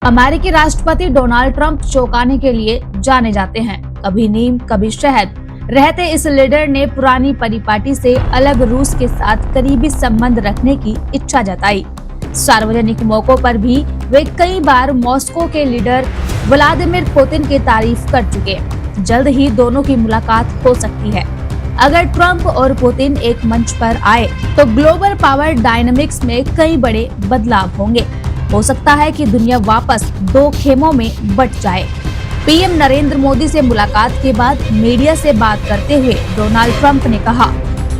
अमेरिकी राष्ट्रपति Donald Trump चौंकाने के लिए जाने जाते हैं। कभी नीम कभी शहद रहते इस लीडर ने पुरानी परिपाटी से अलग रूस के साथ करीबी संबंध रखने की इच्छा जताई। सार्वजनिक मौकों पर भी वे कई बार मॉस्को के लीडर व्लादिमीर पुतिन की तारीफ कर चुके। जल्द ही दोनों की मुलाकात हो सकती है। अगर ट्रंप और पुतिन एक मंच पर आए तो ग्लोबल पावर डायनामिक्स में कई बड़े बदलाव होंगे। हो सकता है कि दुनिया वापस दो खेमों में बंट जाए। पीएम नरेंद्र मोदी से मुलाकात के बाद मीडिया से बात करते हुए डोनाल्ड ट्रंप ने कहा,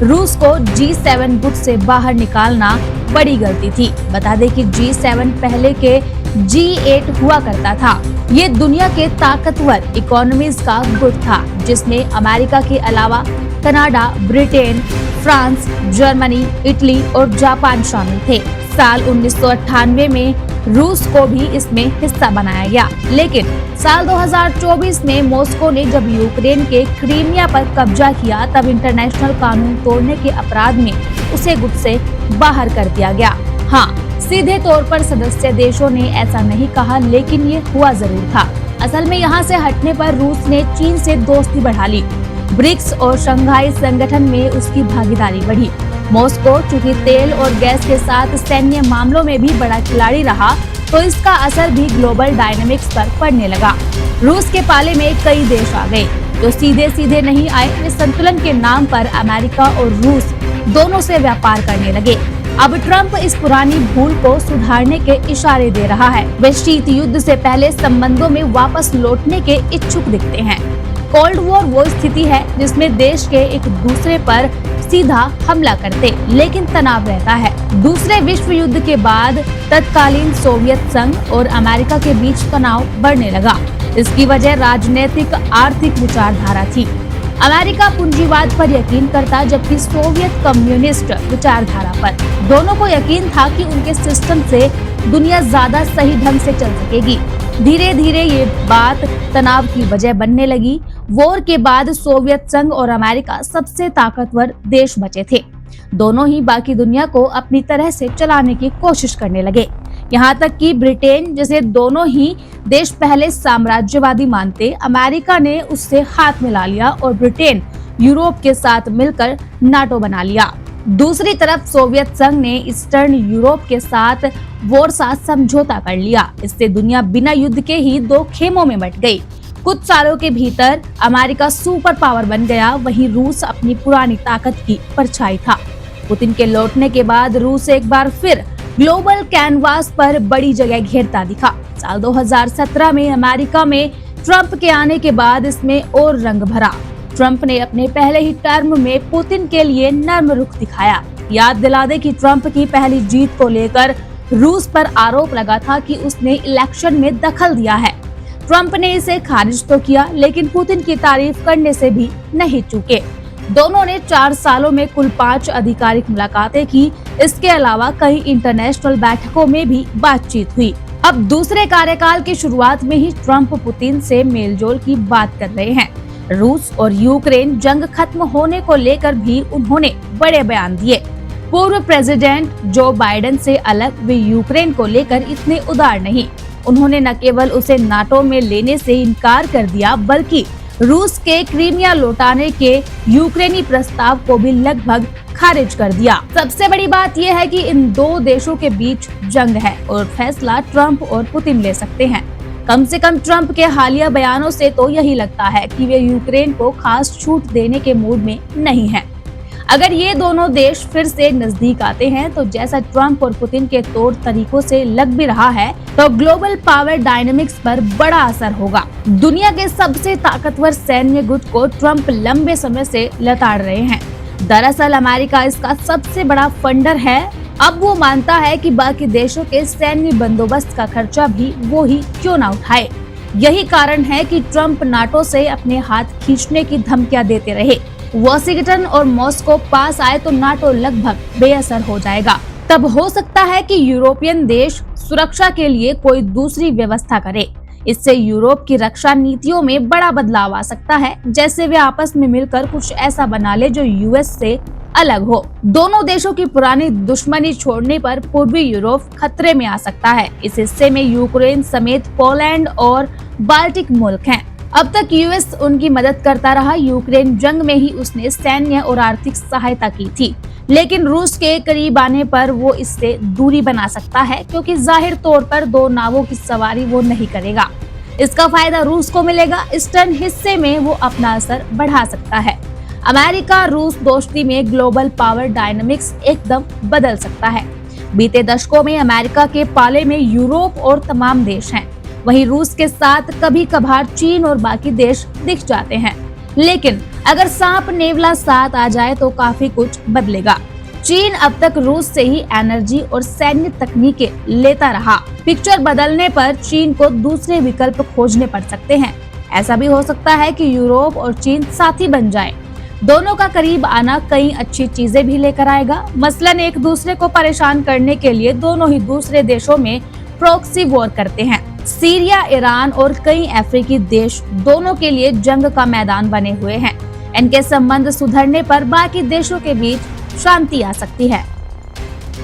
रूस को G7 गुट से बाहर निकालना बड़ी गलती थी। बता दें कि G7 पहले के G8 हुआ करता था। ये दुनिया के ताकतवर इकोनॉमीज का गुट था, जिसमें अमेरिका के अलावा Canada, Britain, France, Germany, Italy और जापान शामिल थे। साल 1998 में रूस को भी इसमें हिस्सा बनाया गया, लेकिन साल 2024 में मॉस्को ने जब यूक्रेन के क्रीमिया पर कब्जा किया, तब इंटरनेशनल कानून तोड़ने के अपराध में उसे गुट से बाहर कर दिया गया। हाँ, सीधे तौर पर सदस्य देशों ने ऐसा नहीं कहा, लेकिन ये हुआ जरूर था। असल में यहाँ से हटने पर रूस ने चीन से दोस्ती बढ़ा ली। ब्रिक्स और शंघाई संगठन में उसकी भागीदारी बढ़ी। मॉस्को चूंकि तेल और गैस के साथ सैन्य मामलों में भी बड़ा खिलाड़ी रहा, तो इसका असर भी ग्लोबल डायनामिक्स पर पड़ने लगा। रूस के पाले में कई देश आ गए जो सीधे सीधे नहीं आए। वे संतुलन के नाम पर अमेरिका और रूस दोनों से व्यापार करने लगे। अब ट्रंप इस पुरानी भूल को सुधारने के इशारे दे रहा है। वे शीत युद्ध से पहले संबंधों में वापस लौटने के इच्छुक दिखते हैं। कोल्ड वॉर वो स्थिति है जिसमें देश के एक दूसरे पर सीधा हमला करते, लेकिन तनाव रहता है। दूसरे विश्व युद्ध के बाद तत्कालीन सोवियत संघ और अमेरिका के बीच तनाव बढ़ने लगा। इसकी वजह राजनीतिक आर्थिक विचारधारा थी। अमेरिका पूंजीवाद पर यकीन करता, जबकि सोवियत कम्युनिस्ट विचारधारा पर। दोनों को यकीन था कि उनके सिस्टम से दुनिया ज्यादा सही ढंग से चल सकेगी। धीरे धीरे ये बात तनाव की वजह बनने लगी। वॉर के बाद सोवियत संघ और अमेरिका सबसे ताकतवर देश बचे थे। दोनों ही बाकी दुनिया को अपनी तरह से चलाने की कोशिश करने लगे। यहाँ तक कि ब्रिटेन, जिसे दोनों ही देश पहले साम्राज्यवादी मानते, अमेरिका ने उससे हाथ मिला लिया और ब्रिटेन यूरोप के साथ मिलकर नाटो बना लिया। दूसरी तरफ सोवियत संघ ने ईस्टर्न यूरोप के साथ वॉरसा समझौता कर लिया। इससे दुनिया बिना युद्ध के ही दो खेमों में बंट गई। कुछ सालों के भीतर अमेरिका सुपर पावर बन गया, वहीं रूस अपनी पुरानी ताकत की परछाई था। पुतिन के लौटने के बाद रूस एक बार फिर ग्लोबल कैनवास पर बड़ी जगह घेरता दिखा। साल 2017 में अमेरिका में ट्रंप के आने के बाद इसमें और रंग भरा। ट्रंप ने अपने पहले ही टर्म में पुतिन के लिए नर्म रुख दिखाया। याद दिला दे कि ट्रंप की पहली जीत को लेकर रूस पर आरोप लगा था कि उसने इलेक्शन में दखल दिया है। ट्रंप ने इसे खारिज तो किया, लेकिन पुतिन की तारीफ करने से भी नहीं चूके। दोनों ने 4 सालों में कुल 5 आधिकारिक मुलाकातें की। इसके अलावा कई इंटरनेशनल बैठकों में भी बातचीत हुई। अब दूसरे कार्यकाल की शुरुआत में ही ट्रंप पुतिन से मेलजोल की बात कर रहे हैं। रूस और यूक्रेन जंग खत्म होने को लेकर भी उन्होंने बड़े बयान दिए। पूर्व प्रेसिडेंट जो बाइडेन से अलग वे यूक्रेन को लेकर इतने उदार नहीं। उन्होंने न केवल उसे नाटो में लेने से इनकार कर दिया, बल्कि रूस के क्रीमिया लौटाने के यूक्रेनी प्रस्ताव को भी लगभग खारिज कर दिया। सबसे बड़ी बात यह है कि इन दो देशों के बीच जंग है और फैसला ट्रंप और पुतिन ले सकते हैं। कम से कम ट्रंप के हालिया बयानों से तो यही लगता है कि वे यूक्रेन को खास छूट देने के मूड में नहीं हैं। अगर ये दोनों देश फिर से नजदीक आते हैं, तो जैसा ट्रंप और पुतिन के तौर तरीकों से लग भी रहा है, तो ग्लोबल पावर डायनामिक्स पर बड़ा असर होगा। दुनिया के सबसे ताकतवर सैन्य गुट को ट्रंप लंबे समय से लताड़ रहे हैं। दरअसल अमेरिका इसका सबसे बड़ा फंडर है। अब वो मानता है कि बाकी देशों के सैन्य बंदोबस्त का खर्चा भी वो ही क्यों ना उठाए। यही कारण है कि ट्रंप नाटो से अपने हाथ खींचने की धमकियां देते रहे। वॉशिंगटन और मॉस्को पास आए तो नाटो लगभग बेअसर हो जाएगा। तब हो सकता है कि यूरोपियन देश सुरक्षा के लिए कोई दूसरी व्यवस्था करे। इससे यूरोप की रक्षा नीतियों में बड़ा बदलाव आ सकता है। जैसे वे आपस में मिलकर कुछ ऐसा बना ले जो यूएस से अलग हो। दोनों देशों की पुरानी दुश्मनी छोड़ने पर पूर्वी यूरोप खतरे में आ सकता है। इस हिस्से में यूक्रेन समेत पोलैंड और बाल्टिक मुल्क हैं। अब तक यूएस उनकी मदद करता रहा। यूक्रेन जंग में ही उसने सैन्य और आर्थिक सहायता की थी, लेकिन रूस के करीब आने पर वो इससे दूरी बना सकता है, क्योंकि जाहिर तौर पर दो नावों की सवारी वो नहीं करेगा। इसका फायदा रूस को मिलेगा। ईस्टर्न हिस्से में वो अपना असर बढ़ा सकता है। अमेरिका रूस दोस्ती में ग्लोबल पावर डायनामिक्स एकदम बदल सकता है। बीते दशकों में अमेरिका के पाले में यूरोप और तमाम देश हैं। वहीं रूस के साथ कभी कभार चीन और बाकी देश दिख जाते हैं, लेकिन अगर सांप नेवला साथ आ जाए तो काफी कुछ बदलेगा। चीन अब तक रूस से ही एनर्जी और सैन्य तकनीकें लेता रहा। पिक्चर बदलने पर चीन को दूसरे विकल्प खोजने पड़ सकते हैं। ऐसा भी हो सकता है कि यूरोप और चीन साथी बन जाए। दोनों का करीब आना कई अच्छी चीजें भी लेकर आएगा। मसलन एक दूसरे को परेशान करने के लिए दोनों ही दूसरे देशों में प्रॉक्सी वॉर करते हैं। सीरिया, ईरान और कई अफ्रीकी देश दोनों के लिए जंग का मैदान बने हुए हैं। इनके संबंध सुधरने पर बाकी देशों के बीच शांति आ सकती है।